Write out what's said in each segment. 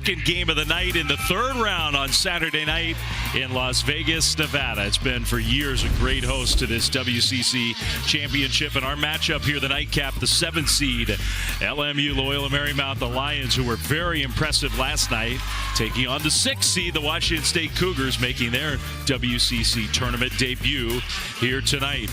second game of the night in the third round on Saturday night in Las Vegas, Nevada. It's been for years a great host to this WCC Championship. And our matchup here, the nightcap, the 7th seed, LMU Loyola Marymount, the Lions, who were very impressive last night, taking on the 6th seed, the Washington State Cougars, making their WCC tournament debut here tonight.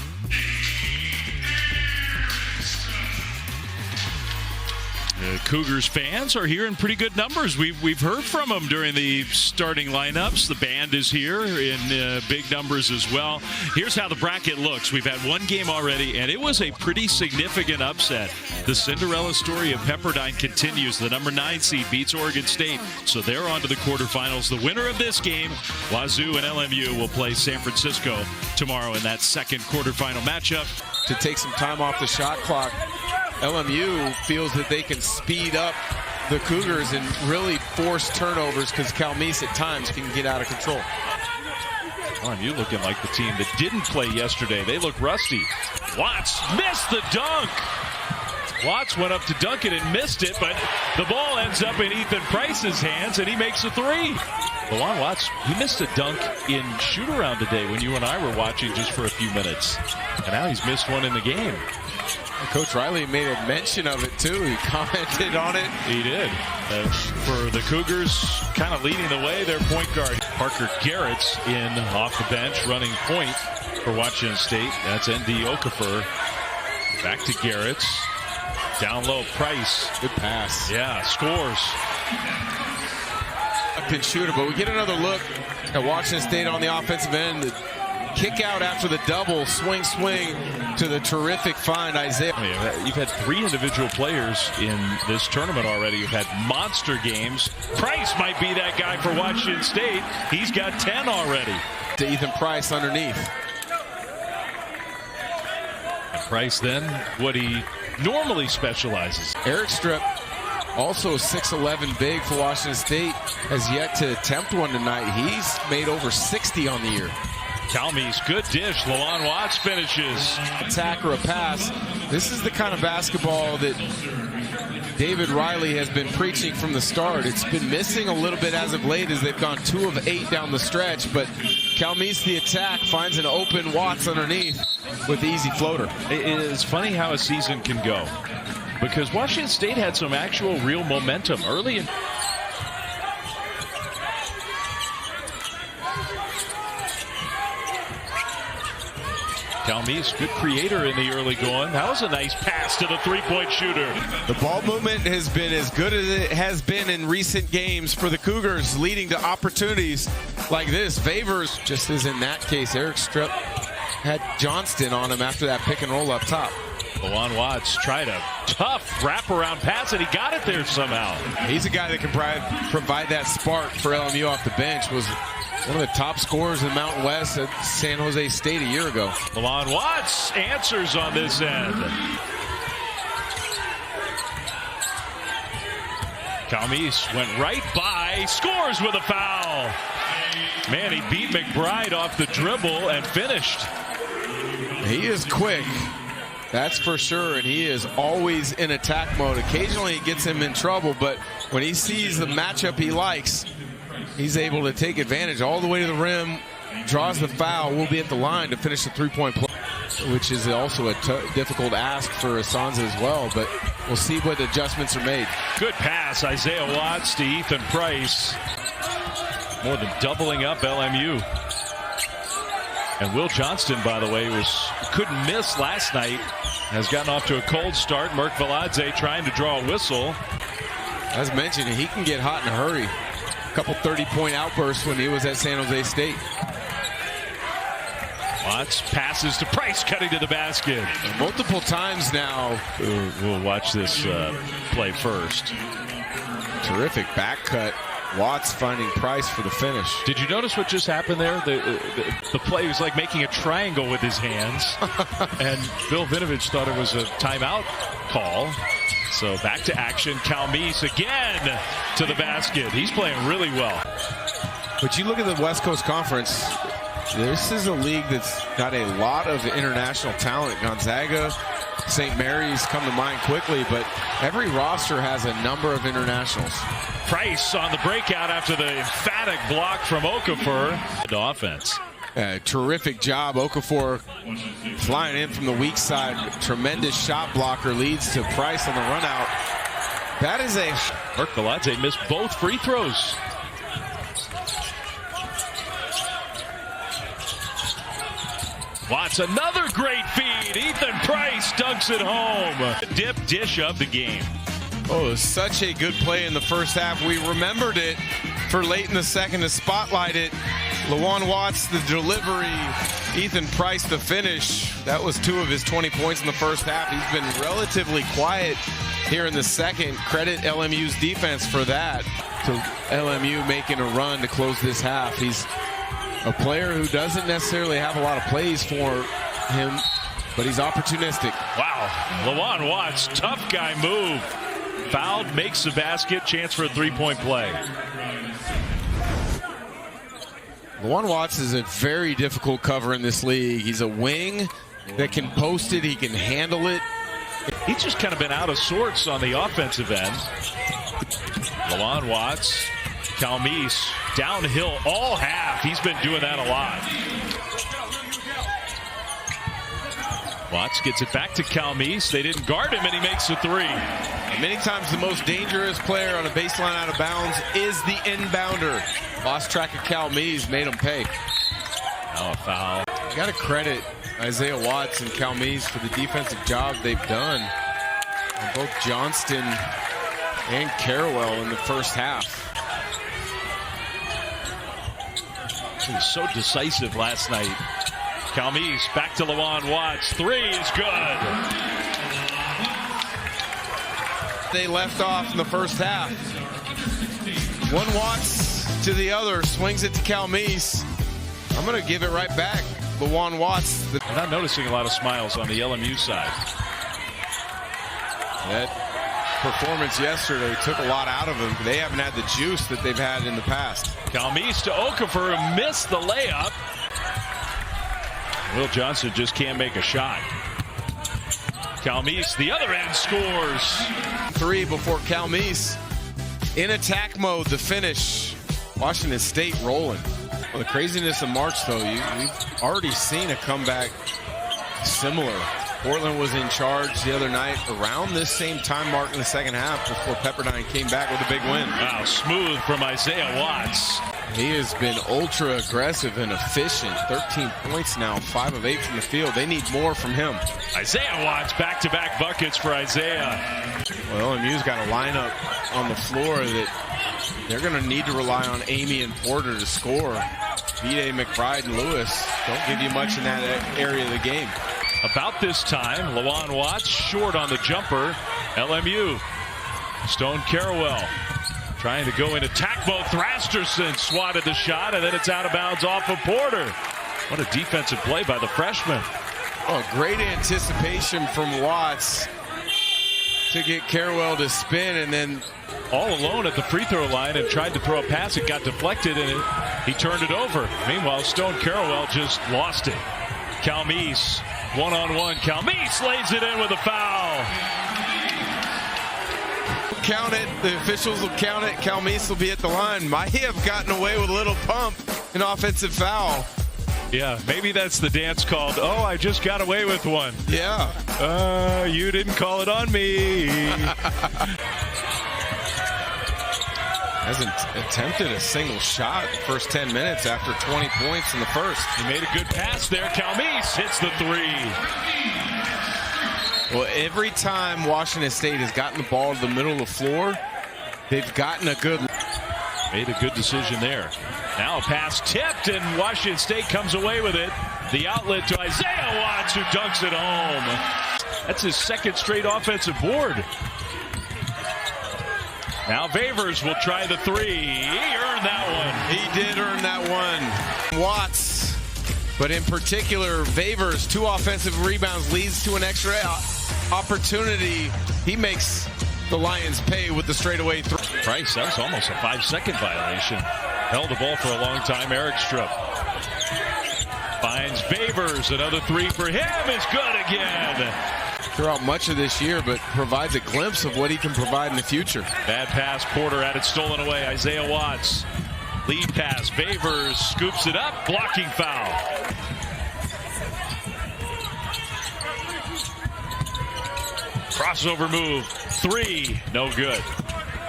The Cougars fans are here in pretty good numbers. We've heard from them during the starting lineups. The band is here in big numbers as well. Here's how the bracket looks. We've had one game already, and it was a pretty significant upset. The Cinderella story of Pepperdine continues. The number 9 seed beats Oregon State, so they're on to the quarterfinals. The winner of this game, Wazoo and LMU, will play San Francisco tomorrow in that second quarterfinal matchup. To take some time off the shot clock, LMU feels that they can speed up the Cougars and really force turnovers because Calmise at times can get out of control. LMU looking like the team that didn't play yesterday. They look rusty. Watts missed the dunk. Watts went up to dunk it and missed it, but the ball ends up in Ethan Price's hands, and he makes a three. Lawan Watts, he missed a dunk in shoot-around today when you and I were watching just for a few minutes. And now he's missed one in the game. Coach Riley made a mention of it, too. He commented on it. He did. For the Cougars, kind of leading the way, their point guard, Parker Garrett's in off the bench, running point for Washington State. That's N.D. Okafor. Back to Garrett's. Down low, Price. Good pass. Yeah, scores. Good shooter, but we get another look at Washington State on the offensive end. The kick out after the double, swing to the terrific find, Isaiah. You've had 3 individual players in this tournament already. You've had monster games. Price might be that guy for Washington State. He's got 10 already. To Ethan Price underneath. And Price then, what he normally specializes. Eric Strip, also 6'11" big for Washington State, has yet to attempt one tonight. He's made over 60 on the year. Calmise, good dish. Lawan Watts finishes. Attack or a pass. This is the kind of basketball that David Riley has been preaching from the start. It's been missing a little bit as of late as they've gone 2 of 8 down the stretch, but Calmise, the attack, finds an open Watts underneath with the easy floater. It is funny how a season can go, because Washington State had some actual real momentum early in. Calmise, good creator in the early going. That was a nice pass to the three-point shooter. The ball movement has been as good as it has been in recent games for the Cougars, leading to opportunities like this. Favors, just as in that case, Eric Strip had Johnston on him after that pick and roll up top. Lawan Watts tried a tough wraparound pass, and he got it there somehow. He's a guy that can provide that spark for LMU off the bench. Was one of the top scorers in the Mountain West at San Jose State a year ago. Lawan Watts answers on this end. Calmise went right by, scores with a foul. Man, he beat McBride off the dribble and finished. He is quick, that's for sure, and he is always in attack mode. Occasionally it gets him in trouble, but when he sees the matchup he likes, he's able to take advantage all the way to the rim, draws the foul, will be at the line to finish the three-point play, which is also a difficult ask for Asanza as well, but we'll see what adjustments are made. Good pass, Isaiah Watts to Ethan Price. More than doubling up LMU. And Will Johnston, by the way, couldn't miss last night. Has gotten off to a cold start. Merk Veladze trying to draw a whistle. As mentioned, he can get hot in a hurry. A couple 30-point outbursts when he was at San Jose State. Watts passes to Price, cutting to the basket. Multiple times now. We'll watch this play first. Terrific back cut. Watts finding Price for the finish. Did you notice what just happened there? The play was like making a triangle with his hands. And Bill Vinovich thought it was a timeout call. So back to action. Calmise again to the basket. He's playing really well. But you look at the West Coast Conference, this is a league that's got a lot of international talent. Gonzaga, St. Mary's come to mind quickly, but every roster has a number of internationals. Price on the breakout after the emphatic block from Okafor. Offense. Terrific job. Okafor flying in from the weak side. Tremendous shot blocker, leads to Price on the run out. That is a... Merkeladze missed both free throws. Watts, another great feed. Ethan Price dunks it home. Dip dish of the game. Oh, such a good play in the first half. We remembered it for late in the second to spotlight it. Lawan Watts, the delivery. Ethan Price, the finish. That was 2 of his 20 points in the first half. He's been relatively quiet here in the second. Credit LMU's defense for that. So LMU making a run to close this half. He's a player who doesn't necessarily have a lot of plays for him, but he's opportunistic. Wow. Lawan Watts, tough guy move. Fouled, makes the basket, chance for a three-point play. Lawan Watts is a very difficult cover in this league. He's a wing that can post it, he can handle it. He's just kind of been out of sorts on the offensive end. Lawan Watts, Calmise, downhill all half. He's been doing that a lot. Watts gets it back to Calmise. They didn't guard him, and he makes the three. And many times the most dangerous player on a baseline out of bounds is the inbounder. Lost track of Calmise, made him pay. Now a foul. You got to credit Isaiah Watts and Calmise for the defensive job they've done on both Johnston and Carrawell in the first half. He was so decisive last night. Calmise back to Lawan Watts. Three is good. They left off in the first half. One Watts to the other, swings it to Calmise. I'm going to give it right back. Lawan Watts. I'm not noticing a lot of smiles on the LMU side. That performance yesterday took a lot out of them. They haven't had the juice that they've had in the past. Calmise to Okafor, who missed the layup. Will Johnson just can't make a shot. Calmise, the other end, scores. 3 before Calmise. In attack mode, the finish. Washington State rolling. Well, the craziness of March, though, we've already seen a comeback similar. Portland was in charge the other night around this same time mark in the second half before Pepperdine came back with a big win. Wow, smooth from Isaiah Watts. He has been ultra aggressive and efficient. 13 points now, 5 of 8 from the field. They need more from him. Isaiah Watts, back-to-back buckets for Isaiah. Well, LMU's got a lineup on the floor that they're going to need to rely on Amy and Porter to score. Vitae, McBride, and Lewis don't give you much in that area of the game. About this time, Lawan Watts short on the jumper. LMU. Stone Carrawell trying to go in attack mode. Thrasterson swatted the shot, and then it's out of bounds off of Porter. What a defensive play by the freshman. Oh, great anticipation from Watts to get Carrawell to spin, and then all alone at the free throw line and tried to throw a pass. It got deflected, and he turned it over. Meanwhile, Stone Carrawell just lost it. Calmise, one-on-one. Calmise lays it in with a foul. Count it. The officials will count it. Calmise will be at the line. Might have gotten away with a little pump, an offensive foul. Yeah, maybe that's the dance called, oh, I just got away with one. Yeah. You didn't call it on me. Hasn't attempted a single shot the first 10 minutes after 20 points in the first. He made a good pass there. Calmise hits the three. Well, every time Washington State has gotten the ball to the middle of the floor, they've gotten a good... Made a good decision there. Now a pass tipped, and Washington State comes away with it. The outlet to Isaiah Watts, who dunks it home. That's his second straight offensive board. Now Favors will try the three. He earned that one. He did earn that one. Watts, but in particular, Favors, 2 offensive rebounds, leads to an extra opportunity. He makes the Lions pay with the straightaway three. Price, that was almost a 5-second violation. Held the ball for a long time. Eric Strupp finds Favors. Another three for him is good again. throughout much of this year, but provides a glimpse of what he can provide in the future. Bad pass, Porter had it stolen away. Isaiah Watts, lead pass, Favors scoops it up, blocking foul. Crossover move, 3, no good.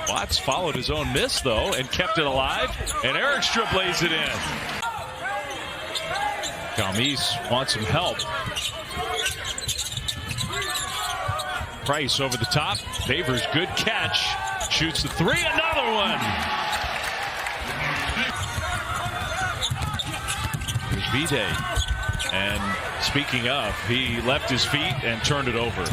Watts followed his own miss, though, and kept it alive, and Eric Strip lays it in. Calmes wants some help. Price over the top. Favors, good catch. Shoots the 3, another one. Here's V-Day. And speaking of, he left his feet and turned it over.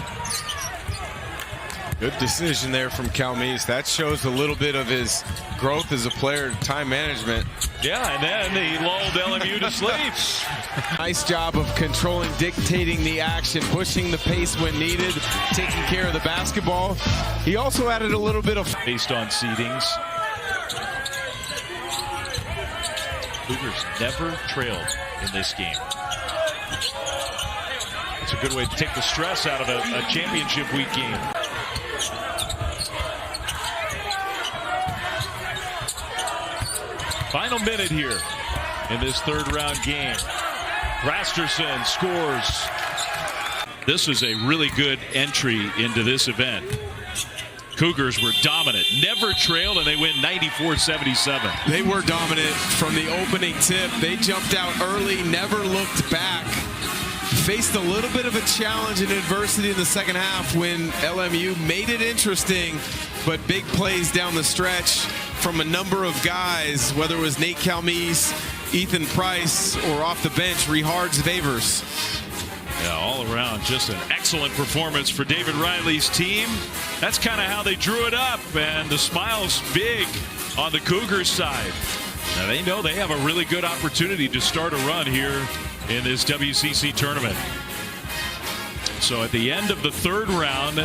Good decision there from Calmes. That shows a little bit of his growth as a player, time management. Yeah, and then he lulled LMU to sleep. Nice job of controlling, dictating the action, pushing the pace when needed, taking care of the basketball. He also added a little bit of... Based on seedings. Cougars never trailed in this game. It's a good way to take the stress out of a championship week game. Final minute here in this third round game. Rasterson scores. This is a really good entry into this event. Cougars were dominant, never trailed, and they win 94-77. They were dominant from the opening tip. They jumped out early, never looked back. Faced a little bit of a challenge and adversity in the second half when LMU made it interesting, but big plays down the stretch from a number of guys, whether it was Nate Calmes, Ethan Price, or off the bench, Rehards Favors. Yeah, all around, just an excellent performance for David Riley's team. That's kind of how they drew it up, and the smile's big on the Cougars side. Now they know they have a really good opportunity to start a run here in this WCC tournament. So at the end of the third round,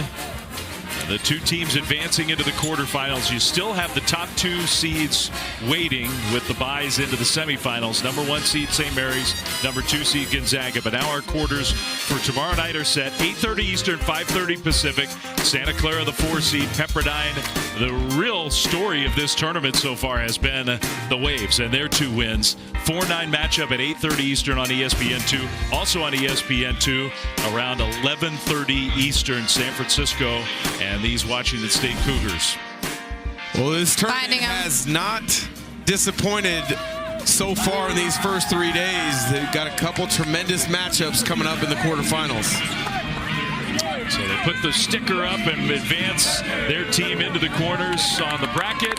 the two teams advancing into the quarterfinals, you still have the top 2 seeds waiting with the byes into the semifinals. Number 1 seed St. Mary's, number 2 seed Gonzaga. But now our quarters for tomorrow night are set. 8:30 Eastern, 5:30 Pacific. Santa Clara, the 4 seed, Pepperdine. The real story of this tournament so far has been the Waves and their 2 wins. 4-9 matchup at 8:30 Eastern on ESPN2. Also on ESPN2 around 11:30 Eastern, San Francisco and these Washington State Cougars. Well, this tournament has not disappointed so far in these first 3 days. They've got a couple tremendous matchups coming up in the quarterfinals. So they put the sticker up and advance their team into the corners on the bracket.